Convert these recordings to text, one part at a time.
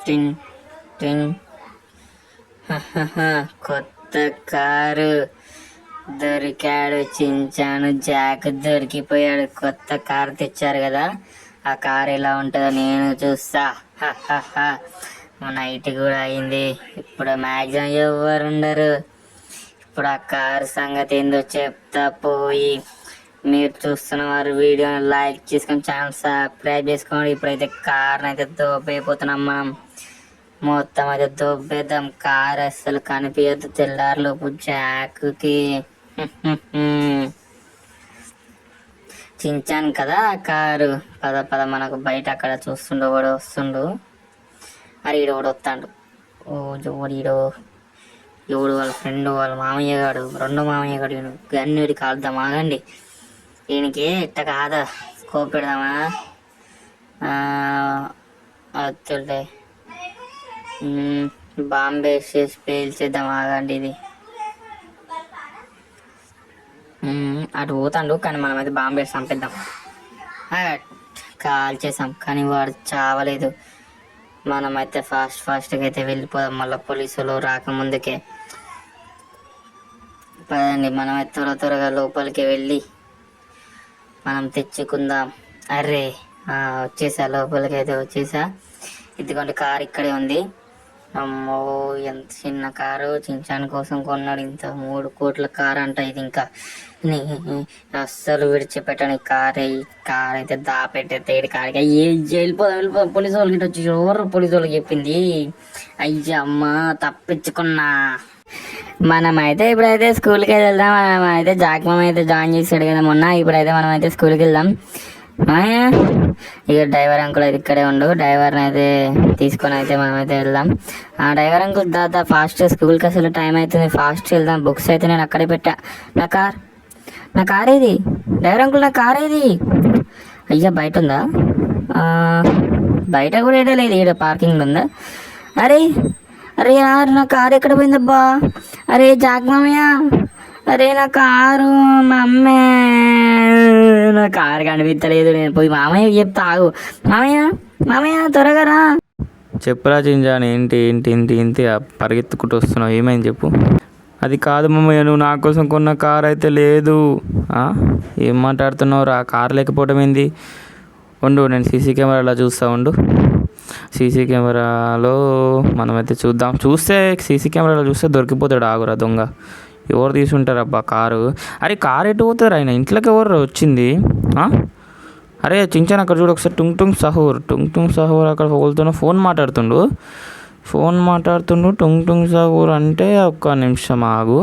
టిన్ టిన్. కొత్త కారు దొరికాడు. చించాను జాక్ దొరికిపోయాడు. కొత్త కారు తెచ్చారు కదా, ఆ కారు ఎలా ఉంటుందో నేను చూస్తా. నైట్ కూడా అయింది. ఇప్పుడు మ్యాక్సిమం ఎవరు ఉండరు. ఇప్పుడు ఆ కారు సంగతి ఏందో చెప్తా పోయి. మీరు చూస్తున్న వారు వీడియోని లైక్ చేసుకొని ఛానల్ సబ్స్క్రైబ్ చేసుకోండి. ఇప్పుడైతే కార్ని అయితే దోపైపోతున్నాం మనం. మొత్తం అయితే దొబ్బేద్దాం. కార్ అస్సలు కనిపించద్దు తెల్లారిలోపు జాక్కి. చించాను కదా ఆ కారు. పద పద మనకు బయట అక్కడ చూస్తుండు వాడు వస్తుండు. అరే ఈడు వాడు వస్తాడు. ఓ జోడు ఈడు ఎవడు వాళ్ళ ఫ్రెండ్ వాళ్ళ మామయ్య గాడు, రెండో మామయ్య గాడు. గన్నుడి కాలుద్దాం ఆగండి. ఈయనకి ఇట్ట కాదా స్కోప్ పెడదామా? వద్దులే, బాంబే వేసేసి పేల్చేద్దాం ఆగండి. ఇది అటు పోతాడు కానీ మనమైతే బాంబే వేసి చంపేద్దాం. కాల్ చేసాం కానీ వాడు చావలేదు. మనమైతే ఫాస్ట్గా అయితే వెళ్ళిపోదాం. మళ్ళీ పోలీసులు రాకముందుకే పదండి. మనమైతే త్వరగా లోపలికి వెళ్ళి మనం తెచ్చుకుందాం. అరే వచ్చేసా, లోపలికి అయితే వచ్చేసా. ఇదిగోండి కారు ఇక్కడే ఉంది. అమ్మో ఎంత చిన్న కారు, చించాన్ కోసం కొన్నాడు. ఇంత 3 కోట్ల కారు అంట ఇది. ఇంకా అస్సలు విడిచిపెట్టని కారు. ఈ కారు అయితే దాపెట్టేది కారుగా. వెళ్ళిపోదాం. పోలీసు వాళ్ళకి వచ్చి ఎవరు పోలీసు వాళ్ళకి చెప్పింది? అయ్యా అమ్మ తప్పించుకున్నా. మనమైతే ఇప్పుడైతే స్కూల్కి వెళ్దాం. మనమైతే జాక్మమ్ అయితే జాయిన్ చేసాడు కదా మొన్న. ఇప్పుడైతే మనం అయితే స్కూల్కి వెళ్దాం. ఇక డ్రైవర్ అంకుల్ అయితే ఇక్కడే ఉండు. డ్రైవర్ని అయితే తీసుకొని అయితే మనమైతే వెళ్దాం. ఆ డ్రైవర్ అంకుల్ దాదా ఫాస్ట్, స్కూల్కి అసలు టైం అవుతుంది, ఫాస్ట్ వెళ్దాం. బుక్స్ అయితే నేను అక్కడే పెట్టా. నా కార్ ఏది? డ్రైవర్ అంకుల్ నా కార్ ఏది? అయ్యా బయట ఉందా? బయట కూడా ఏదో లేదు, ఈడ పార్కింగ్ ఉందా? అరే యార్ నా కారు ఎక్కడ పోయిందబ్బా? అరే జాక్ మామయ్య, అరే నా కారు, మా అమ్మే నా కారు కనిపించలేదు. నేను పోయి మామయ్య చెప్తా ఆగు. మామయ్య త్వరగా రా. చెప్పురా చింజాని, ఏంటి పరిగెత్తుకుంటూ వస్తున్నావు? ఏమైంది చెప్పు. అది కాదు మామయ్య, నువ్వు నా కోసం కొన్న కారు అయితే లేదు. ఏం మాట్లాడుతున్నావు రా? కారు లేకపోవడం ఏంది? ఉండు, నేను సీసీ కెమెరాలో చూస్తా ఉండు. సీసీ కెమెరాలో మనమైతే చూస్తే సీసీ కెమెరాలో చూస్తే దొరికిపోతాడు. ఆగురా దొంగ, ఎవరు తీసుంటారు అబ్బా కారు? అరే కారు ఎటు పోతారు? ఆయన ఇంట్లోకి ఎవరు వచ్చింది? అరే చించాను అక్కడ చూడు ఒకసారి. టుంగ్ టుంగ్ సహూర్ అక్కడ ఒకరితోనో ఫోన్ మాట్లాడుతుండు. టుంగ్ సహూర్ అంటే ఒక్క నిమిషం ఆగు.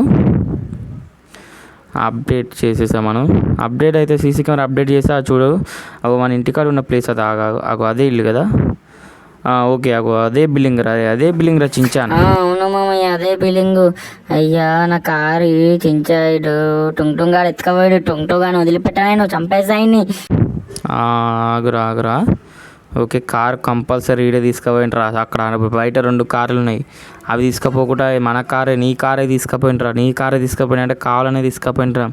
అప్డేట్ చేసేసా మనం. అప్డేట్ అయితే సీసీ కెమెరా అప్డేట్ చేసా చూడు. అగో మన ఇంటికాడ ఉన్న ప్లేస్ అది. అగో అదే ఇల్లు కదా. ఓకే అగో అదే బిల్డింగ్ రా చించాను. అవును మామయ్య అదే బిల్డింగ్. అయ్యా నా కారు చించాడు. టుంగ్ గాడు ఎత్తుకపోయాడు. టుంగ్ గాని వదిలిపెట్టాను, నువ్వు చంపేసాయిని. ఆగురా. ఓకే కారు కంపల్సరీ ఈడే తీసుకుపోయింట్రా. అక్కడ బయట 2 కార్లు ఉన్నాయి, అవి తీసుకుపోకుండా మన కారే, నీ కారే తీసుకుపోయింట్రా. నీ కారే తీసుకుపోయినా అంటే కావాలనే తీసుకుపోయింట్రా.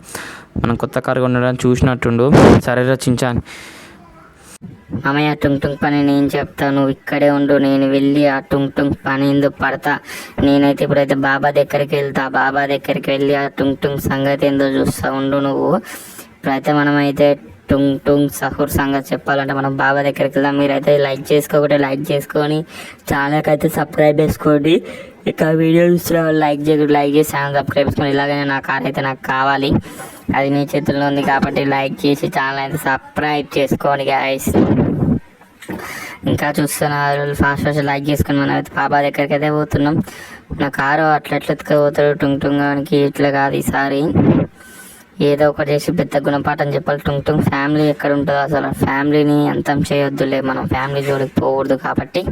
మనం కొత్త కారు కొనడానికి చూసినట్టుండు. సరేరా చించాను. మామయ్య టుంగ్ పని నేను చెప్తా, నువ్వు ఇక్కడే ఉండు. నేను వెళ్ళి ఆ టుంగ్ పని ఎందుకు పడతా. నేనైతే ఇప్పుడైతే బాబా దగ్గరికి వెళ్తా. బాబా దగ్గరికి వెళ్ళి ఆ టుంగ్ సంగతి ఏందో చూస్తా ఉండు నువ్వు. ఇప్పుడైతే మనమైతే టుంగ్ సహూర్ సంగతి చెప్పాలంటే మనం బాబా దగ్గరికి వెళ్దాం. మీరైతే లైక్ చేసుకొని ఛానల్కి అయితే సబ్స్క్రైబ్ చేసుకోండి. ఇక వీడియో చూస్తున్న లైక్ చేసి ఛానల్ సబ్స్క్రైబ్ చేసుకోండి. ఇలాగైనా నా కార్ అయితే నాకు కావాలి, అది నీ చేతుల్లో ఉంది కాబట్టి లైక్ చేసి ఛానల్ అయితే సబ్స్క్రైబ్ చేసుకోండి గైస్. ఇంకా చూస్తున్నారు ఫాస్ట్ లైక్ చేసుకుని మనం అయితే బాబా దగ్గరికి అయితే పోతున్నాం. నా కారు అట్లా పోతాడు టుంగానికి. ఇట్లా కాదు ఈసారి, ఏదో ఒకటి చేసి పెద్ద గుణపాఠం చెప్పాలి. టుంగ్ ఫ్యామిలీ ఎక్కడ ఉంటుందో అసలు ఫ్యామిలీని అంతం చేయొద్దులే. మనం ఫ్యామిలీ జోలికి పోకూడదు కాబట్టి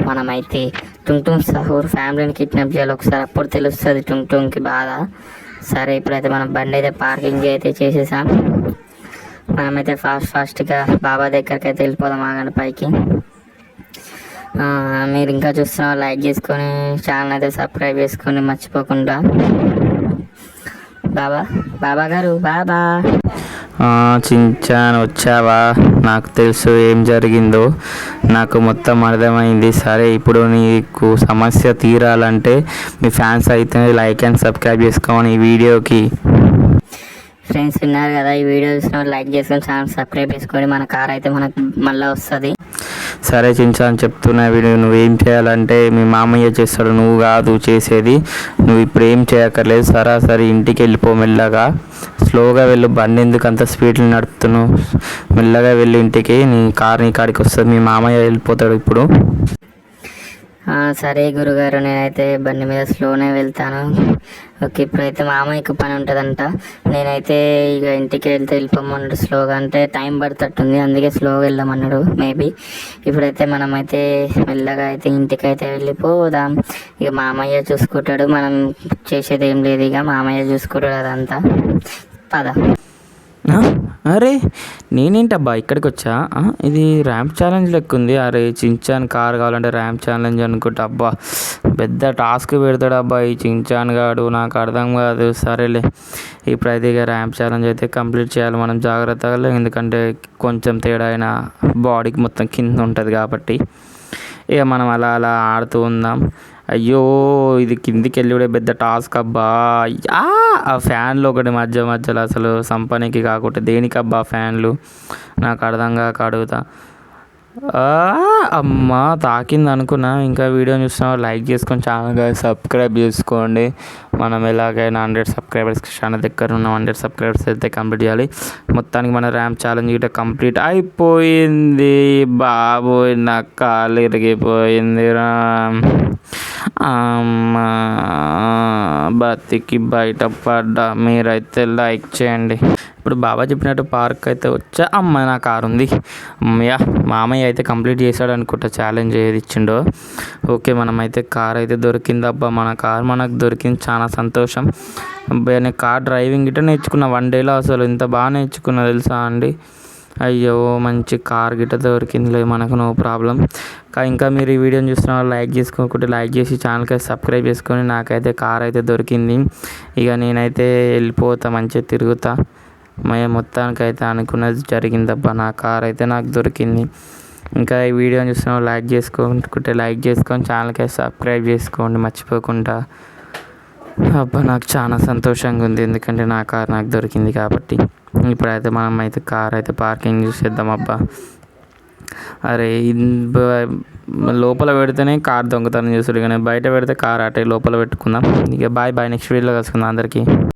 మనమైతే టుంగ్ సహూర్ ఫ్యామిలీని కిడ్నాప్ చేయాలి ఒకసారి, అప్పుడు తెలుస్తుంది టుంగ్కి బాధ. సరే ఇప్పుడైతే మనం బండి అయితే పార్కింగ్ అయితే చేసేసాం. మనమైతే ఫాస్ట్గా బాబా దగ్గరికి అయితే వెళ్ళిపోదాం. ఆగండి పైకి. మీరు ఇంకా చూస్తున్నారు లైక్ చేసుకొని ఛానల్ అయితే సబ్స్క్రైబ్ చేసుకొని మర్చిపోకుండా. బాబా గారు చించాన్ వచ్చావా? నాకు తెలుసు ఏం జరిగిందో, నాకు మొత్తం అర్థమైంది. సరే, ఇప్పుడు నీకు సమస్య తీరాలంటే మీ ఫ్యాన్స్ అయితే లైక్ అండ్ సబ్స్క్రైబ్ చేసుకోమని ఈ వీడియోకి. ఫ్రెండ్స్ విన్నారు కదా, ఈ వీడియో చూసిన లైక్ చేసుకొని ఛానల్ సబ్స్క్రైబ్ చేసుకొని మన కార్ అయితే మనకు మళ్ళీ వస్తుంది. సరే చించాన్ చెప్తున్నా వీడియో, నువ్వేం చేయాలంటే మీ మామయ్య చేస్తాడు, నువ్వు కాదు చేసేది. నువ్వు ఇప్పుడు ఏం చేయక్కర్లేదు, సరాసరి ఇంటికి వెళ్ళిపో. మెల్లగా స్లోగా వెళ్ళు, బండి ఎందుకు అంత స్పీడ్లో నడుపుతున్నావు? మెల్లగా వెళ్ళి ఇంటికి, నీ కార్ నీ కాడికి వస్తుంది. మీ మామయ్య వెళ్ళిపోతాడు ఇప్పుడు. సరే గురుగారు, నేనైతే బండి మీద స్లోనే వెళ్తాను. ఓకే, ఇప్పుడైతే మామయ్యకు పని ఉంటుందంట. నేనైతే ఇక ఇంటికి వెళ్ళిపోమన్నాడు స్లోగా, అంటే టైం పడుతుంటుంది, అందుకే స్లోగా వెళ్ళమన్నాడు మేబీ. ఇప్పుడైతే మనమైతే మెల్లగా అయితే ఇంటికి అయితే వెళ్ళిపోదాం. ఇక మామయ్య చూసుకుంటాడు, మనం చేసేది ఏం లేదు, ఇక మామయ్య చూసుకుంటాడు అదంతా. పద. అరే నేనేంటబ్బా ఇక్కడికి వచ్చా? ఇది ర్యాంప్ ఛాలెంజ్ లెక్క ఉంది. అరే చించాన్ కార్ కావాలంటే ర్యాంప్ ఛాలెంజ్ అనుకుంటా. అబ్బా పెద్ద టాస్క్ పెడతాడు అబ్బా ఈ చించాన్ గాడు, నాకు అర్థం కాదు. సరేలే, ఇప్పుడైతే ఇక ర్యాంప్ ఛాలెంజ్ అయితే కంప్లీట్ చేయాలి మనం జాగ్రత్తగా, ఎందుకంటే కొంచెం తేడా అయినా బాడీకి మొత్తం కింద ఉంటుంది కాబట్టి ఇక మనం అలా అలా ఆడుతూ ఉందాం. అయ్యో ఇది కిందికి వెళ్ళి కూడా పెద్ద టాస్క్ అబ్బా. ఆ ఫ్యాన్లు ఒకటి మధ్యలో అసలు సంపనికి కాకుండా దేనికబ్బా ఫ్యాన్లు, నాకు అర్థం కాక అడుగుతా. అమ్మ తాకింది అనుకున్నా. ఇంకా వీడియో చూస్తున్నా లైక్ చేసుకొని ఛానల్గా సబ్స్క్రైబ్ చేసుకోండి. మనం ఎలాగైనా 100 సబ్స్క్రైబర్స్కి చాలా దగ్గర ఉన్న 100 సబ్స్క్రైబర్స్ అయితే కంప్లీట్ చేయాలి. మొత్తానికి మన ర్యాంప్ ఛాలెంజ్ గిట్ట కంప్లీట్ అయిపోయింది. బాబోయ్ నా కాలు ఇరిగిపోయిందిరా. అమ్మా బతికి బయటపడ్డా. మీరైతే లైక్ చేయండి. ఇప్పుడు బాబా చెప్పినట్టు పార్క్ అయితే వచ్చా. అమ్మ నా కారు ఉంది. అమ్మయ్య, మామయ్య అయితే కంప్లీట్ చేశాడు అనుకుంటా ఛాలెంజ్ ఏది ఇచ్చిండో. ఓకే, మనమైతే కార్ అయితే దొరికింది అబ్బా. మన కార్ మనకు దొరికింది, చాలా సంతోషం. అబ్బాయి నేను కార్ డ్రైవింగ్ గిట్ట నేర్చుకున్నా 1 డేలో. అసలు ఇంత బాగా నేర్చుకున్నా తెలుసా అండి. అయ్యో మంచి కార్ గిట్ట దొరికిందిలే మనకు, నో ప్రాబ్లం. ఇంకా మీరు ఈ వీడియోని చూస్తున్న లైక్ చేసుకోకుంటే లైక్ చేసి ఛానల్కి సబ్స్క్రైబ్ చేసుకొని, నాకైతే కార్ అయితే దొరికింది. ఇక నేనైతే వెళ్ళిపోతా, మంచిగా తిరుగుతా. మొత్తానికైతే అనుకున్నది జరిగిందబ్బా, నా కార్ అయితే నాకు దొరికింది. ఇంకా ఈ వీడియోని చూస్తున్న లైక్ చేసుకోకుంటే లైక్ చేసుకొని ఛానల్కి సబ్స్క్రైబ్ చేసుకోండి మర్చిపోకుండా. అబ్బా నాకు చాలా సంతోషంగా ఉంది, ఎందుకంటే నా కార్ నాకు దొరికింది కాబట్టి. ఇప్పుడైతే మనం అయితే కార్ అయితే పార్కింగ్ చూసేద్దాం అబ్బా. అరే లోపల పెడితేనే కార్ దొంగతనం చేస్తాడు, కానీ బయట పెడితే కార్ అటే లోపల పెట్టుకుందాం. ఇక బాయ్, నెక్స్ట్ వీడియోలో కలుసుకుందాం అందరికీ.